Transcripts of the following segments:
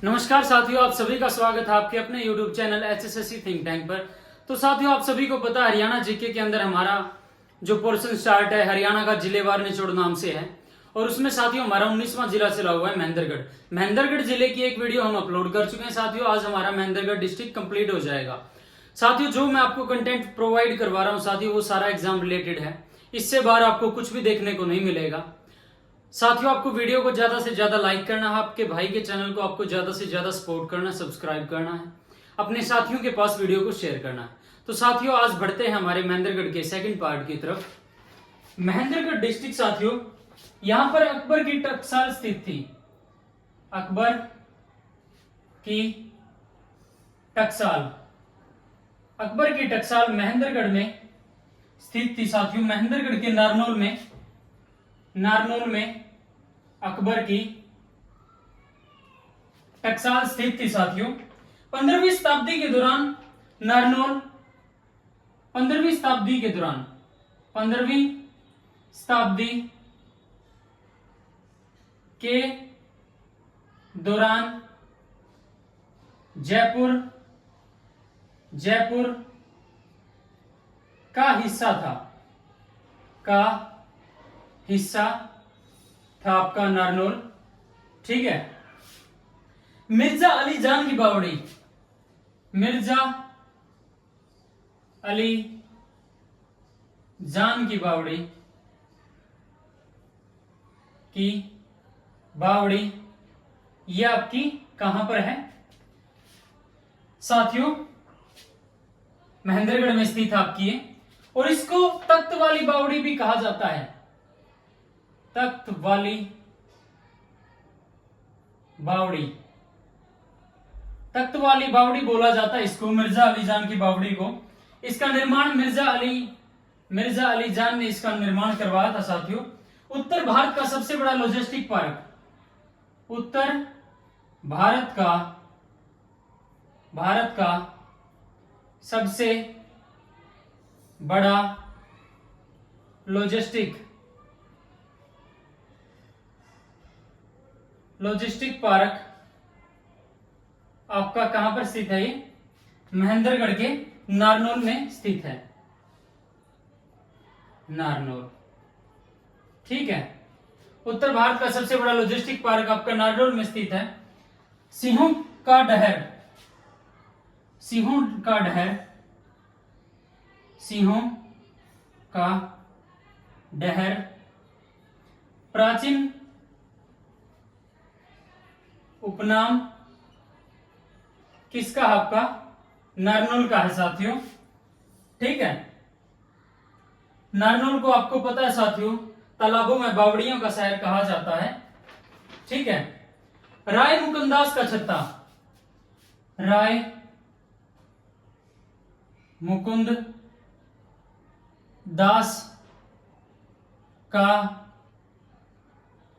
नमस्कार साथियों, आप सभी का स्वागत है आपके अपने YouTube channel HSSC think tank पर। तो साथियों, आप सभी को पता है हरियाणा जीके के अंदर हमारा जो पोर्शन स्टार्ट है हरियाणा का जिलेवार निचोड़ नाम से है और उसमें साथियों हमारा 19वां जिला चला हुआ है महेंद्रगढ़। महेंद्रगढ़ जिले की एक वीडियो हम अपलोड कर चुके हैं साथियों। आज हमारा महेंद्रगढ़ डिस्ट्रिक्ट कंप्लीट हो जाएगा। साथियों, जो मैं आपको कंटेंट प्रोवाइड करवा रहा हूँ साथियों, वो सारा एग्जाम रिलेटेड है। इससे बाहर आपको कुछ भी देखने को नहीं मिलेगा। साथियों, आपको वीडियो को ज्यादा से ज्यादा लाइक करना है, आपके भाई के चैनल को आपको ज्यादा से ज्यादा सपोर्ट करना है, सब्सक्राइब करना है, अपने साथियों के पास वीडियो को शेयर करना है। तो साथियों, आज बढ़ते हैं हमारे महेंद्रगढ़ के सेकंड पार्ट की तरफ। महेंद्रगढ़ डिस्ट्रिक्ट साथियों, यहां पर अकबर की टकसाल स्थित थी। अकबर की टकसाल, अकबर की टकसाल महेंद्रगढ़ में स्थित थी साथियों। महेंद्रगढ़ के नारनौल में अकबर की टकसाल स्थित थी साथियों। 15वीं शताब्दी के दौरान नारनौल 15वीं शताब्दी के दौरान 15वीं शताब्दी के दौरान जयपुर का हिस्सा था आपका नारनौल। ठीक है। मिर्जा अली जान की बावड़ी, मिर्जा अली जान की बावड़ी ये आपकी कहां पर है साथियों? महेंद्रगढ़ में स्थित आपकी है और इसको तख्त वाली बावड़ी भी कहा जाता है। तख्त वाली बावड़ी बोला जाता है इसको, मिर्जा अली जान की बावड़ी को। इसका निर्माण मिर्जा अली जान ने इसका निर्माण करवाया था साथियों। उत्तर भारत का सबसे बड़ा लॉजिस्टिक पार्क, उत्तर भारत का सबसे बड़ा लॉजिस्टिक पार्क आपका कहां पर स्थित है? ये महेंद्रगढ़ के नारनौल में स्थित है। नारनौल, ठीक है। उत्तर भारत का सबसे बड़ा लॉजिस्टिक पार्क आपका नारनौल में स्थित है। सिंहों का डहर प्राचीन उपनाम किसका? आपका नारनौल का है साथियों। ठीक है। नारनौल को आपको पता है साथियों, तालाबों में बावड़ियों का शहर कहा जाता है। ठीक है। राय मुकुंदास का छत्ता, राय मुकुंद दास का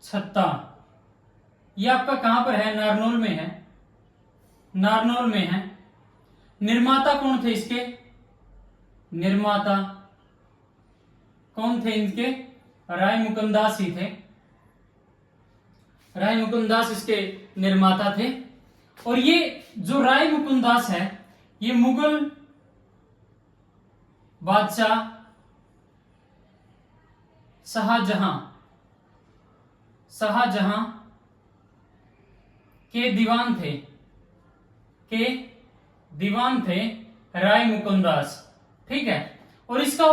छत्ता ये आपका कहां पर है? नारनौल में है। निर्माता कौन थे इसके? निर्माता कौन थे इनके? राय मुकुंदास ही थे। राय मुकुंदास इसके निर्माता थे। और ये जो राय मुकुंदास है ये मुगल बादशाह शाहजहां के दीवान थे राय मुकुंदास। ठीक है। और इसका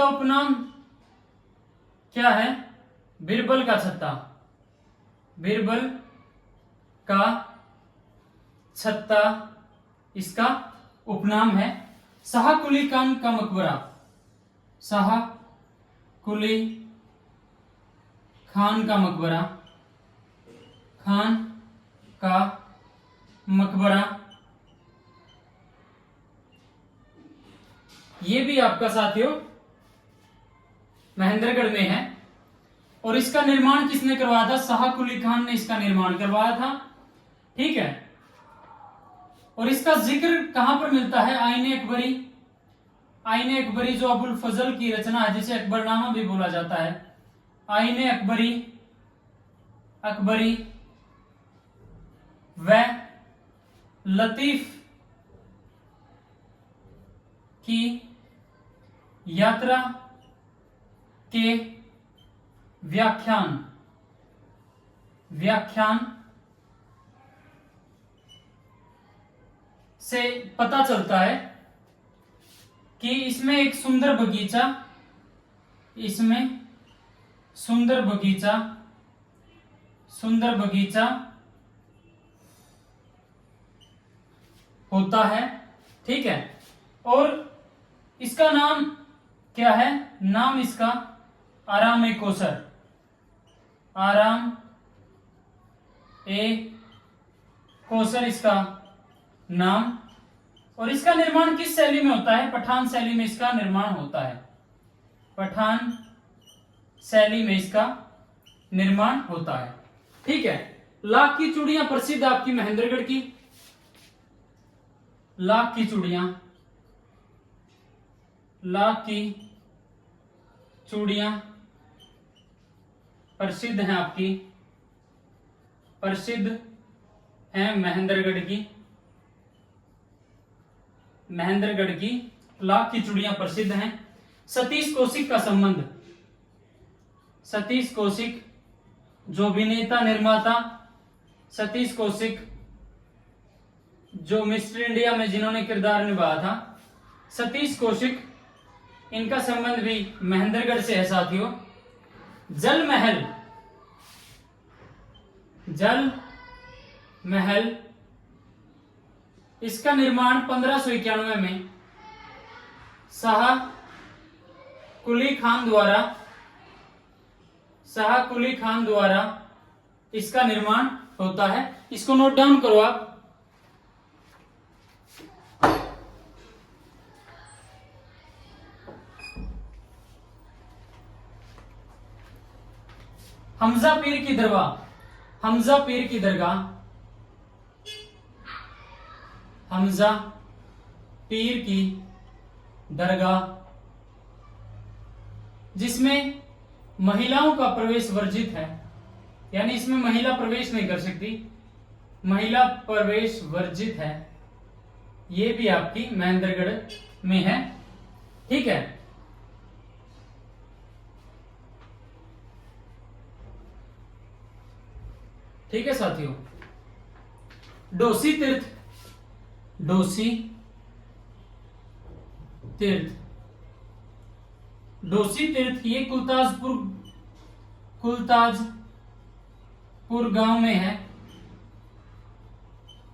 उपनाम क्या है? बिरबल का छत्ता, बिरबल का छत्ता इसका उपनाम है। शाह कुली खान का मकबरा, शाह कुली खान का मकबरा ये भी आपका साथियों महेंद्रगढ़ में है। और इसका निर्माण किसने करवाया था? शाह कुली खान ने इसका निर्माण करवाया था। ठीक है। और इसका जिक्र कहां पर मिलता है? आईने अकबरी जो अबुल फजल की रचना है, जिसे अकबरनामा भी बोला जाता है। आईने अकबरी लतीफ की यात्रा के व्याख्यान से पता चलता है कि इसमें एक सुंदर बगीचा होता है, ठीक है। और इसका नाम क्या है? नाम इसका आराम ए कोसर इसका नाम। और इसका निर्माण किस शैली में होता है? पठान शैली में इसका निर्माण होता है। पठान शैली में इसका निर्माण होता है, ठीक है। लाख की चूड़ियां प्रसिद्ध आपकी महेंद्रगढ़ की। लाख की चूड़ियां प्रसिद्ध हैं आपकी, प्रसिद्ध हैं महेंद्रगढ़ की लाख की चूड़ियां प्रसिद्ध हैं। सतीश कौशिक का संबंध, सतीश कौशिक जो अभिनेता निर्माता, सतीश कौशिक जो मिस्टर इंडिया में जिन्होंने किरदार निभाया था, सतीश कौशिक, इनका संबंध भी महेंद्रगढ़ से है साथियों। जल महल इसका निर्माण 1591 में शाह कुली खान द्वारा इसका निर्माण होता है। इसको नोट डाउन करो आप। हमजा पीर की दरगाह, हमजा पीर की दरगाह जिसमें महिलाओं का प्रवेश वर्जित है, यानी इसमें महिला प्रवेश नहीं कर सकती, महिला प्रवेश वर्जित है। ये भी आपकी महेंद्रगढ़ में है, ठीक है। ठीक है साथियों। डोसी तीर्थ ये कुलताजपुर गांव में है।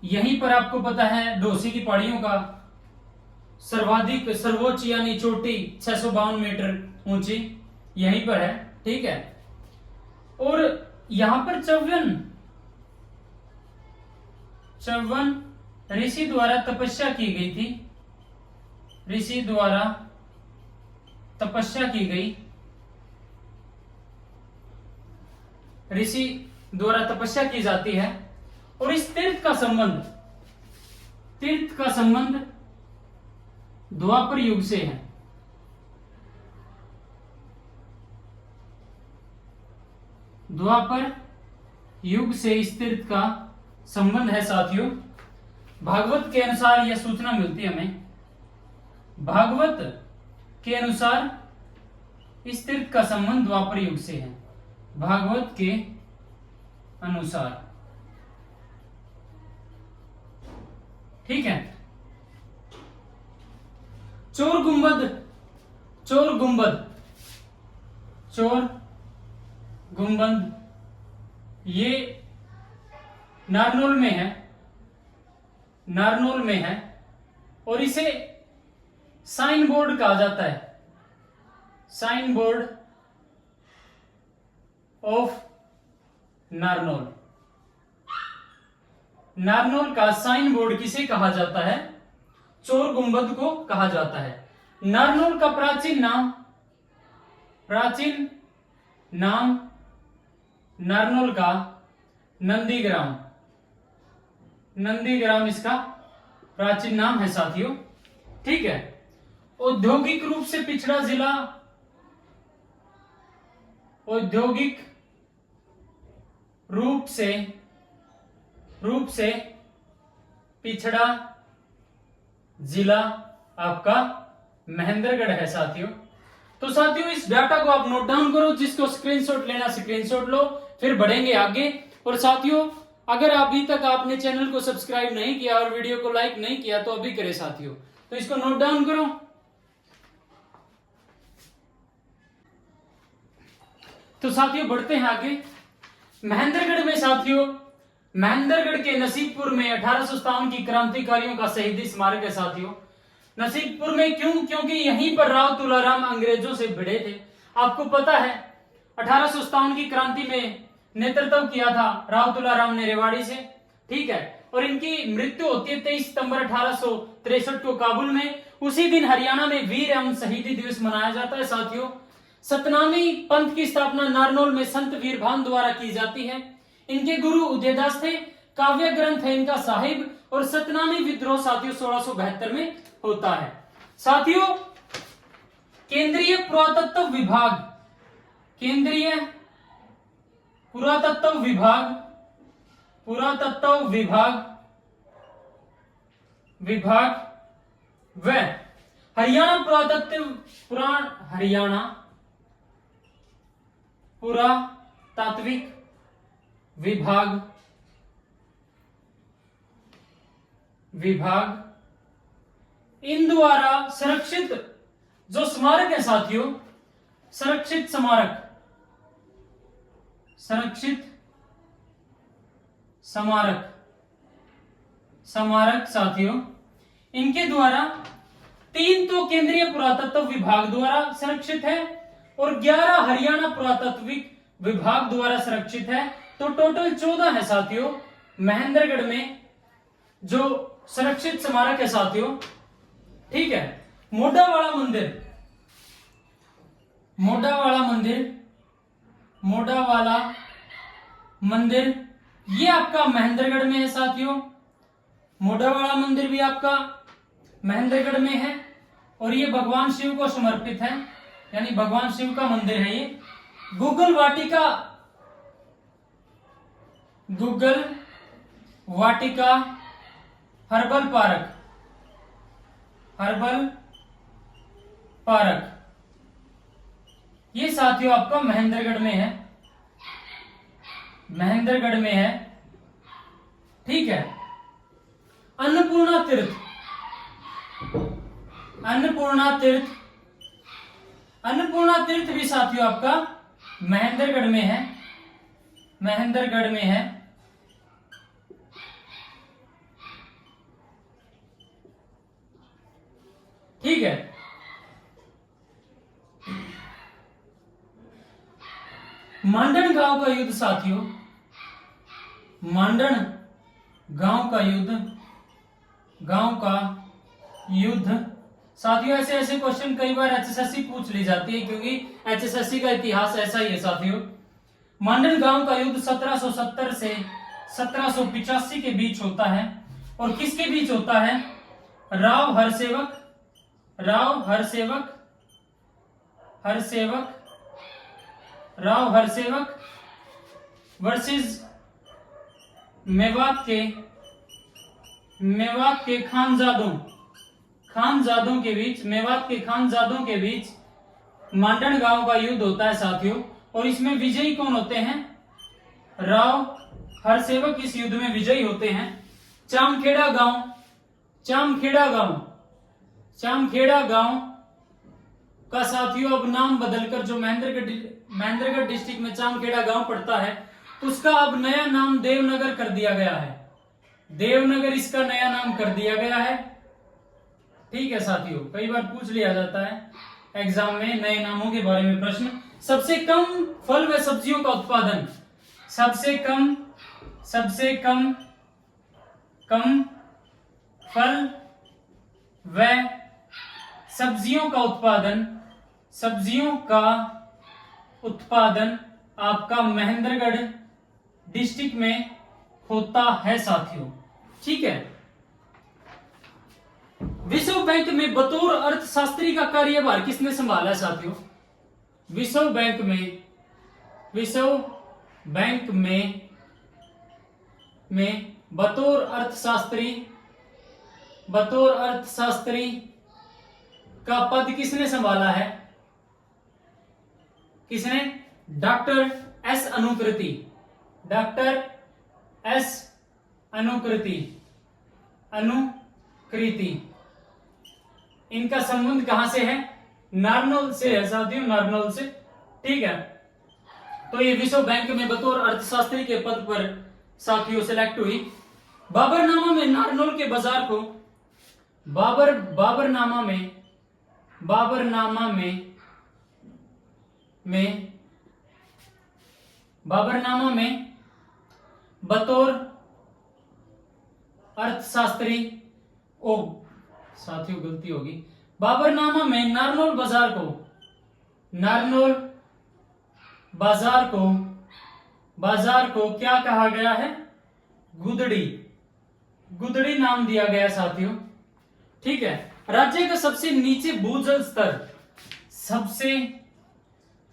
यहीं पर आपको पता है डोसी की पहाड़ियों का सर्वोच्च यानी चोटी 652 मीटर ऊंची यहीं पर है, ठीक है। और यहां पर 54 ऋषि द्वारा तपस्या की गई थी, ऋषि द्वारा तपस्या की जाती है। और इस तीर्थ का संबंध द्वापर युग से है। द्वापर युग से इस तीर्थ का संबंध है साथियों। भागवत के अनुसार यह सूचना मिलती है हमें, भागवत के अनुसार इस तीर्थ का संबंध द्वापर युग से है, भागवत के अनुसार, ठीक है। चोर गुंबद ये नारनौल में है और इसे साइन बोर्ड कहा जाता है, sign board of Narnaul. Narnaul का साइन बोर्ड किसे कहा जाता है? चोर गुंबद को कहा जाता है। नारनौल का प्राचीन नाम नारनौल का नंदीग्राम इसका प्राचीन नाम है साथियों, ठीक है। औद्योगिक रूप से पिछड़ा जिला, औद्योगिक रूप से पिछड़ा जिला आपका महेंद्रगढ़ है साथियों। तो साथियों इस डाटा को आप नोट डाउन करो, जिसको स्क्रीनशॉट लेना स्क्रीनशॉट लो, फिर बढ़ेंगे आगे। और साथियों अगर अभी तक आपने चैनल को सब्सक्राइब नहीं किया और वीडियो को लाइक नहीं किया तो अभी करें साथियों। तो इसको नोट डाउन करो। तो साथियों बढ़ते हैं आगे। महेंद्रगढ़ में साथियों, महेंद्रगढ़ के नसीबपुर में 1857 की क्रांतिकारियों का शहीदी स्मारक है साथियों। नसीबपुर में क्यों? क्योंकि यहीं पर राव तुलाराम अंग्रेजों से भिड़े थे। आपको पता है 1857 की क्रांति में नेतृत्व किया था राव तुलाराम ने रेवाड़ी से, ठीक है। और इनकी मृत्यु होती है 23 सितंबर 1863 को काबुल में। उसी दिन हरियाणा में वीर एवं शहीदी दिवस मनाया जाता है साथियों। सतनामी पंथ की स्थापना नारनौल में संत वीरभान द्वारा की जाती है। इनके गुरु उदयदास थे। काव्य ग्रंथ है इनका साहिब। और सतनामी विद्रोह साथियों 1672 में होता है साथियों। केंद्रीय पुरातत्व विभाग, केंद्रीय पुरातत्व विभाग, पुरातत्व विभाग व हरियाणा हरियाणा पुरातात्विक विभाग इन द्वारा संरक्षित जो स्मारक है साथियों, संरक्षित स्मारक साथियों, इनके द्वारा 3 तो केंद्रीय पुरातत्व विभाग द्वारा संरक्षित है और 11 हरियाणा पुरातत्विक विभाग द्वारा संरक्षित है। तो टोटल 14 है साथियों महेंद्रगढ़ में जो संरक्षित स्मारक है साथियों, ठीक है। मोडावाला मंदिर ये आपका महेंद्रगढ़ में है साथियों। मोडावाला मंदिर भी आपका महेंद्रगढ़ में है और ये भगवान शिव को समर्पित है, यानी भगवान शिव का मंदिर है ये। गूगल वाटिका हर्बल पार्क ये साथियों आपका महेंद्रगढ़ में है, ठीक है। अन्नपूर्णा तीर्थ भी साथियों आपका महेंद्रगढ़ में है, ठीक है। मांडन गांव का युद्ध साथियों, मांडन गांव का युद्ध साथियों, ऐसे क्वेश्चन कई बार एचएसएससी पूछ ली जाती है क्योंकि एचएसएससी का इतिहास ऐसा ही है साथियों। मांडन गांव का युद्ध 1770 से 1785 के बीच होता है और किसके बीच होता है? राव हरसेवक वर्सेस मेवात के खानजादों के बीच मांडन गांव का युद्ध होता है साथियों। और इसमें विजयी कौन होते हैं? राव हरसेवक इस युद्ध में विजयी होते हैं। चामखेड़ा गांव का साथियों अब नाम बदलकर, जो महेंद्रगढ़ डिस्ट्रिक्ट में चामखेड़ा गांव पड़ता है, उसका अब नया नाम देवनगर कर दिया गया है। देवनगर इसका नया नाम कर दिया गया है, ठीक है साथियों। कई बार पूछ लिया जाता है एग्जाम में नए नामों के बारे में प्रश्न। सबसे कम फल व सब्जियों का उत्पादन, सबसे कम फल व सब्जियों का उत्पादन आपका महेंद्रगढ़ डिस्ट्रिक्ट में होता है साथियों, ठीक है। विश्व बैंक में बतौर अर्थशास्त्री का कार्यभार किसने संभाला है साथियों? विश्व बैंक में बतौर अर्थशास्त्री बतौर अर्थशास्त्री का पद किसने संभाला है? किसने? डॉक्टर एस अनुकृति। डॉक्टर एस अनुकृति। इनका संबंध कहां से है? नारनौल से है साथियों, नारनौल से। ठीक है, तो ये विश्व बैंक में बतौर अर्थशास्त्री के पद पर साथियों सिलेक्ट हुई। बाबरनामा में नारनौल के बाजार को बाबरनामा में बतौर अर्थशास्त्री, साथियों गलती होगी, बाबरनामा में नारनौल बाजार को क्या कहा गया है? गुदड़ी नाम दिया गया साथियों। ठीक है, राज्य का सबसे नीचे भूजल स्तर,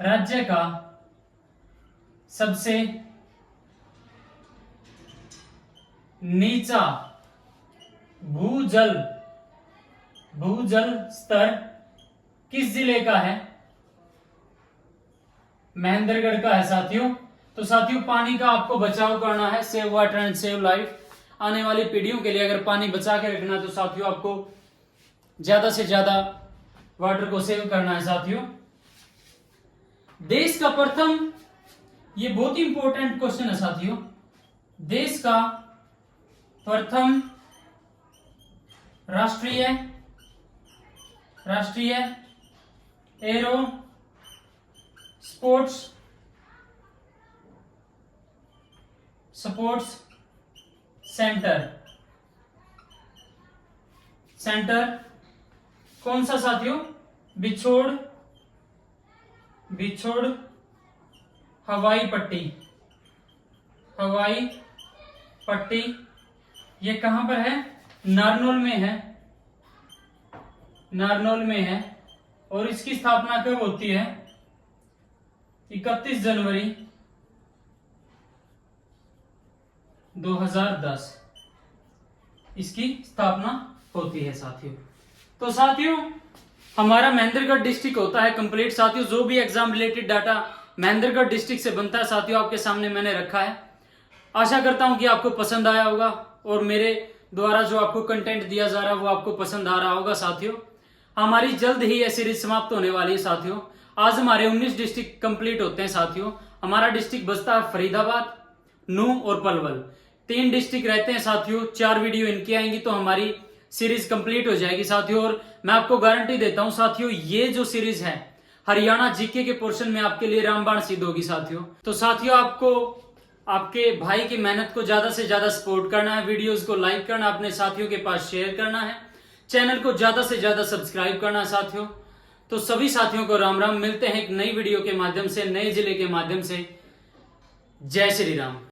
राज्य का सबसे नीचा भूजल स्तर किस जिले का है? महेंद्रगढ़ का है साथियों। तो साथियों पानी का आपको बचाव करना है, save water and save life. आने वाली पीढ़ियों के लिए अगर पानी बचा के रखना है तो साथियों आपको ज्यादा से ज्यादा वाटर को सेव करना है साथियों। देश का प्रथम, ये बहुत इंपॉर्टेंट क्वेश्चन है साथियों, देश का प्रथम राष्ट्रीय एरो स्पोर्ट्स सेंटर कौन सा साथियों? बिछोड़ हवाई पट्टी। ये कहां पर है? नारनौल में है। और इसकी स्थापना कब होती है? 31 जनवरी 2010 इसकी स्थापना होती है साथियों। तो साथियों हमारा महेंद्रगढ़ डिस्ट्रिक्ट होता है कंप्लीट साथियों। जो भी exam related data Mahendragarh district से बनता है साथियों आपके सामने मैंने रखा है। आशा करता हूं कि आपको पसंद आया होगा और मेरे द्वारा जो आपको कंटेंट दिया जा रहा है वो आपको पसंद आ रहा होगा साथियों। हमारी जल्द ही यह सीरीज समाप्त होने वाली है साथियों। आज हमारे 19 डिस्ट्रिक्ट कंप्लीट होते हैं साथियों। हमारा डिस्ट्रिक्ट बसता है फरीदाबाद, नूंह और पलवल। 3 डिस्ट्रिक्ट रहते हैं साथियों। 4 वीडियो इनकी आएंगी तो हमारी सीरीज कंप्लीट हो जाएगी साथियों। और मैं आपको गारंटी देता हूं साथियों ये जो सीरीज है हरियाणा जीके के पोर्शन में आपके लिए रामबाण सिद्ध होगी साथियों। तो साथियों आपको आपके भाई की मेहनत को ज्यादा से ज्यादा सपोर्ट करना है, वीडियोस को लाइक करना, अपने साथियों के पास शेयर करना है, चैनल को ज्यादा से ज्यादा सब्सक्राइब करना है साथियों। तो सभी साथियों को राम राम। मिलते हैं एक नई वीडियो के माध्यम से, नए जिले के माध्यम से। जय श्री राम।